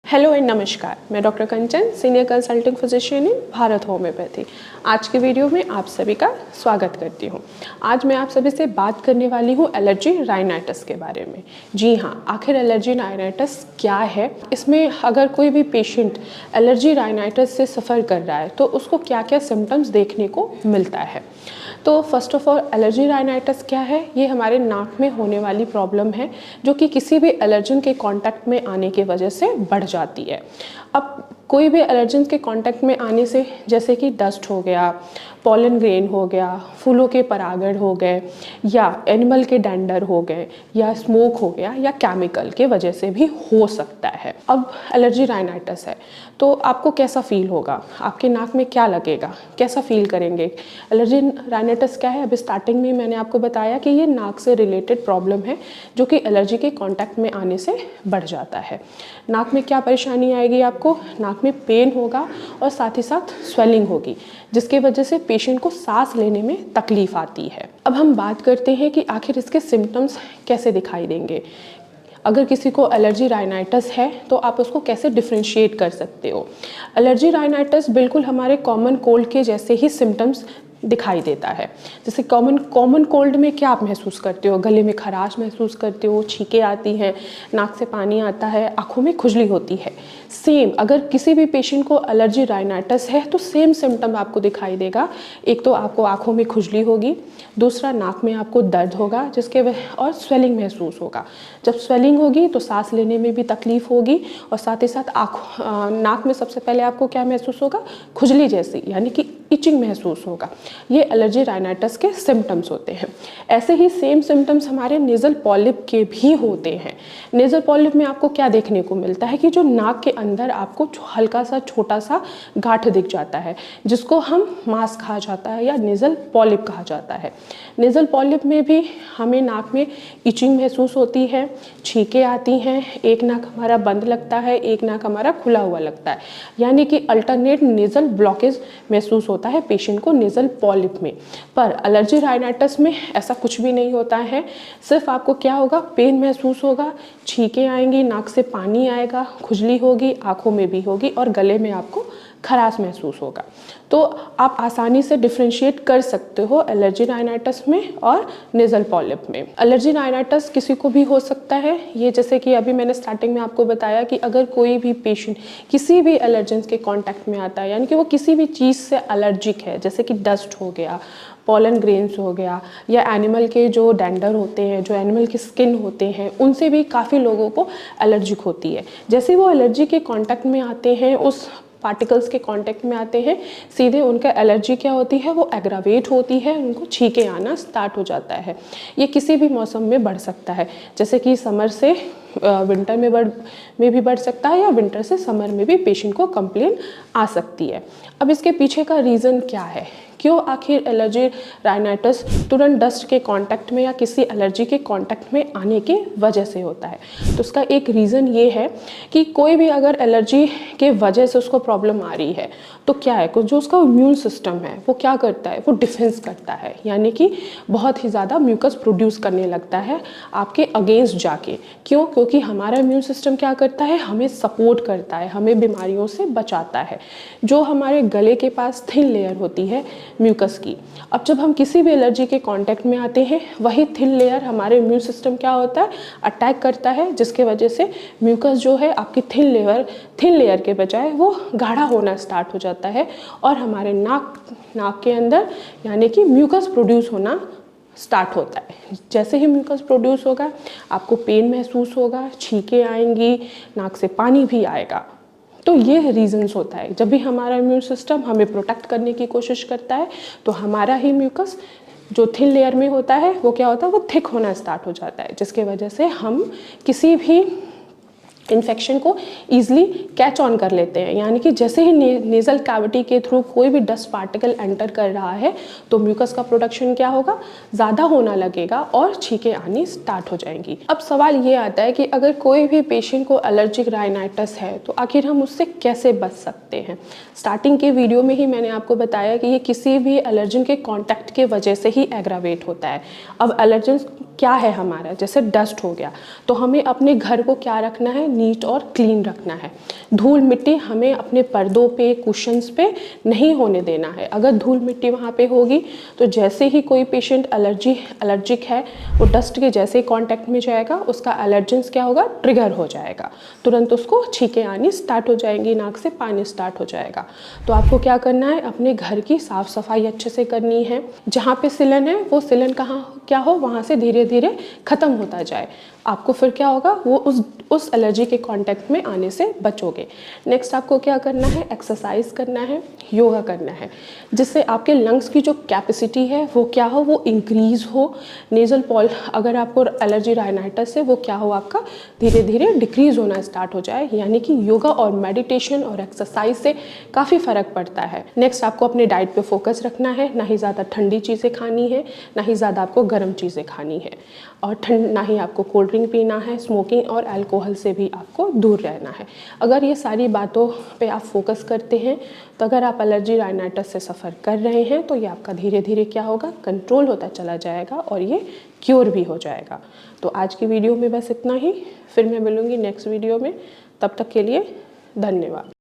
Hello and नमस्कार, मैं doctor कंचन, senior consulting physician इन Bharat homeopathy. आज के वीडियो में आप सभी का स्वागत करती हूँ। आज मैं आप सभी से बात करने वाली हूँ एलर्जी राइनाइटिस के बारे में। जी हाँ, आखिर एलर्जी राइनाइटिस क्या है, इसमें अगर कोई भी पेशेंट एलर्जी राइनाइटिस से सफ़र कर रहा है तो उसको क्या क्या सिम्टम्स देखने को मिलता है। तो first of all, allergy rhinitis क्या है? ये हमारे नाक में होने वाली प्रॉब्लम है जो कि किसी भी एलर्जन के कांटेक्ट में आने की वजह से बढ़ जाती है। अब कोई भी एलर्जन के कांटेक्ट में आने से, जैसे कि डस्ट हो गया, पॉलन ग्रेन हो गया, फूलों के परागण हो गए, या एनिमल के डैंडर हो गए, या स्मोक हो गया, या केमिकल के वजह से भी हो सकता है। अब एलर्जी राइनाइटिस है तो आपको कैसा फील होगा, आपके नाक में क्या लगेगा, कैसा फील करेंगे? एलर्जी राइनाइटिस क्या है? अभी स्टार्टिंग में मैंने आपको बताया कि ये नाक से रिलेटेड प्रॉब्लम है जो कि एलर्जी के कांटेक्ट में आने से बढ़ जाता है। नाक में क्या परेशानी आएगी आपको? नाक में पेन होगा और साथ ही साथ स्वेलिंग होगी, जिसकी वजह से पेशेंट को सांस लेने में तकलीफ आती है। अब हम बात करते हैं कि आखिर इसके सिम्टम्स कैसे दिखाई देंगे। अगर किसी को एलर्जी राइनाइटिस है तो आप उसको कैसे डिफ्रेंशिएट कर सकते हो। एलर्जी राइनाइटिस बिल्कुल हमारे कॉमन कोल्ड के जैसे ही सिम्टम्स दिखाई देता है। जैसे कॉमन कोल्ड में क्या आप महसूस करते हो? गले में खराश महसूस करते हो, छींकें आती हैं, नाक से पानी आता है, आँखों में खुजली होती है। सेम अगर किसी भी पेशेंट को एलर्जी राइनाइटिस है तो सेम सिम्टम आपको दिखाई देगा। एक तो आपको आँखों में खुजली होगी, दूसरा नाक में आपको दर्द होगा और स्वेलिंग महसूस होगा। जब स्वेलिंग होगी तो सांस लेने में भी तकलीफ होगी और साथ ही साथ नाक में सबसे पहले आपको क्या महसूस होगा? खुजली जैसी, यानी कि इचिंग महसूस होगा। ये एलर्जी राइनाइटिस के सिम्टम्स होते हैं। ऐसे ही सेम सिम्टम्स हमारे नेज़ल पॉलिप के भी होते हैं। नेज़ल पॉलिप में आपको क्या देखने को मिलता है कि जो नाक के अंदर आपको हल्का सा छोटा सा गांठ दिख जाता है, जिसको हम मास कहा जाता है या नेज़ल पॉलिप कहा जाता है। नेज़ल पॉलिप में भी हमें नाक में इचिंग महसूस होती है, छींकें आती हैं, एक नाक हमारा बंद लगता है, एक नाक हमारा खुला हुआ लगता है, यानी कि अल्टरनेट नेज़ल ब्लॉकेज महसूस होता है पेशेंट को नेज़ल पॉलिप में। पर एलर्जी राइनाइटिस में ऐसा कुछ भी नहीं होता है। सिर्फ आपको क्या होगा? पेन महसूस होगा, छींकें आएंगी, नाक से पानी आएगा, खुजली होगी, आँखों में भी होगी और गले में आपको खराश महसूस होगा। तो आप आसानी से डिफ्रेंशिएट कर सकते हो एलर्जी राइनाइटिस में और नेज़ल पॉलिप में। एलर्जी राइनाइटिस किसी को भी हो सकता है। ये जैसे कि अभी मैंने स्टार्टिंग में आपको बताया कि अगर कोई भी पेशेंट किसी भी एलर्जेंस के कांटेक्ट में आता है, यानी कि वो किसी भी चीज़ से एलर्जिक है, जैसे कि डस्ट हो गया, पॉलन ग्रेन्स हो गया, या एनिमल के जो डैंडर होते हैं, जो एनिमल की स्किन होते हैं, उनसे भी काफ़ी लोगों को एलर्जिक होती है। जैसे वो एलर्जी के कांटेक्ट में आते हैं, उस पार्टिकल्स के कांटेक्ट में आते हैं, सीधे उनका एलर्जी क्या होती है? वो एग्रावेट होती है, उनको छींकें आना स्टार्ट हो जाता है। ये किसी भी मौसम में बढ़ सकता है, जैसे कि समर से विंटर में भी बढ़ सकता है, या विंटर से समर में भी पेशेंट को कंप्लेन आ सकती है। अब इसके पीछे का रीज़न क्या है? क्यों आखिर एलर्जी राइनाइटिस तुरंत डस्ट के कांटेक्ट में या किसी एलर्जी के कांटेक्ट में आने की वजह से होता है? तो उसका एक रीज़न ये है कि कोई भी अगर एलर्जी के वजह से उसको प्रॉब्लम आ रही है तो क्या है, कुछ जो उसका इम्यून सिस्टम है वो क्या करता है? वो डिफेंस करता है, यानी कि बहुत ही ज़्यादा म्यूकस प्रोड्यूस करने लगता है आपके अगेंस्ट जाके। क्यों? क्योंकि हमारा इम्यून सिस्टम क्या करता है? हमें सपोर्ट करता है, हमें बीमारियों से बचाता है। जो हमारे गले के पास थिन लेयर होती है म्यूकस की, अब जब हम किसी भी एलर्जी के कांटेक्ट में आते हैं, वही थिन लेयर हमारे इम्यून सिस्टम क्या होता है? अटैक करता है, जिसके वजह से म्यूकस जो है आपकी थिन लेयर के बजाय वो गाढ़ा होना स्टार्ट हो जाता है और हमारे नाक के अंदर यानी कि म्यूकस प्रोड्यूस होना स्टार्ट होता है। जैसे ही म्यूकस प्रोड्यूस होगा आपको पेन महसूस होगा, छींकें आएंगी, नाक से पानी भी आएगा। तो ये रीजंस होता है। जब भी हमारा इम्यून सिस्टम हमें प्रोटेक्ट करने की कोशिश करता है तो हमारा ही म्यूकस जो थिन लेयर में होता है वो क्या होता है? वो थिक होना स्टार्ट हो जाता है, जिसके वजह से हम किसी भी इन्फेक्शन को ईजिली कैच ऑन कर लेते हैं। यानी कि जैसे ही नेज़ल कैविटी के थ्रू कोई भी डस्ट पार्टिकल एंटर कर रहा है तो म्यूकस का प्रोडक्शन क्या होगा? ज़्यादा होना लगेगा और छींकें आनी स्टार्ट हो जाएंगी। अब सवाल ये आता है कि अगर कोई भी पेशेंट को एलर्जिक राइनाइटिस है तो आखिर हम उससे कैसे बच सकते हैं। स्टार्टिंग के वीडियो में ही मैंने आपको बताया कि ये किसी भी एलर्जन के कॉन्टैक्ट के वजह से ही एग्रावेट होता है। अब एलर्जन क्या है हमारा? जैसे डस्ट हो गया तो हमें अपने घर को क्या रखना है? नीट और क्लीन रखना है। धूल मिट्टी हमें अपने पर्दों पे, कुशन्स पे नहीं होने देना है। अगर धूल मिट्टी वहाँ पे होगी तो जैसे ही कोई पेशेंट एलर्जिक है, वो डस्ट के जैसे कांटेक्ट में जाएगा, उसका एलर्जेंस क्या होगा, ट्रिगर हो जाएगा, तुरंत उसको छींकें आनी स्टार्ट हो जाएंगी, नाक से पानी स्टार्ट हो जाएगा। तो आपको क्या करना है, अपने घर की साफ़ सफाई अच्छे से करनी है। जहाँ पे सिलन है वो सिलन कहाँ क्या हो, वहाँ से धीरे धीरे ख़त्म होता जाए। आपको फिर क्या होगा, वो उस एलर्जी के कांटेक्ट में आने से बचोगे। नेक्स्ट आपको क्या करना है, एक्सरसाइज करना है, योगा करना है, जिससे आपके लंग्स की जो कैपेसिटी है वो क्या हो, वो इंक्रीज़ हो। नेज़ल पॉल अगर आपको एलर्जी राइनाइटिस है वो क्या हो, आपका धीरे धीरे डिक्रीज़ होना स्टार्ट हो जाए। यानी कि योगा और मेडिटेशन और एक्सरसाइज से काफ़ी फ़र्क पड़ता है। नेक्स्ट आपको अपने डाइट पे फोकस रखना है, ना ही ज़्यादा ठंडी चीज़ें खानी है, ना ही ज़्यादा आपको गर्म चीज़ें खानी है, और ना ही आपको कोल्ड ड्रिंक पीना है। स्मोकिंग और अल्कोहल से भी आपको दूर रहना है। अगर ये सारी बातों पे आप फोकस करते हैं तो अगर आप एलर्जी राइनाइटिस से सफ़र कर रहे हैं तो ये आपका धीरे धीरे क्या होगा, कंट्रोल होता चला जाएगा और ये क्योर भी हो जाएगा। तो आज की वीडियो में बस इतना ही, फिर मैं मिलूँगी नेक्स्ट वीडियो में। तब तक के लिए धन्यवाद।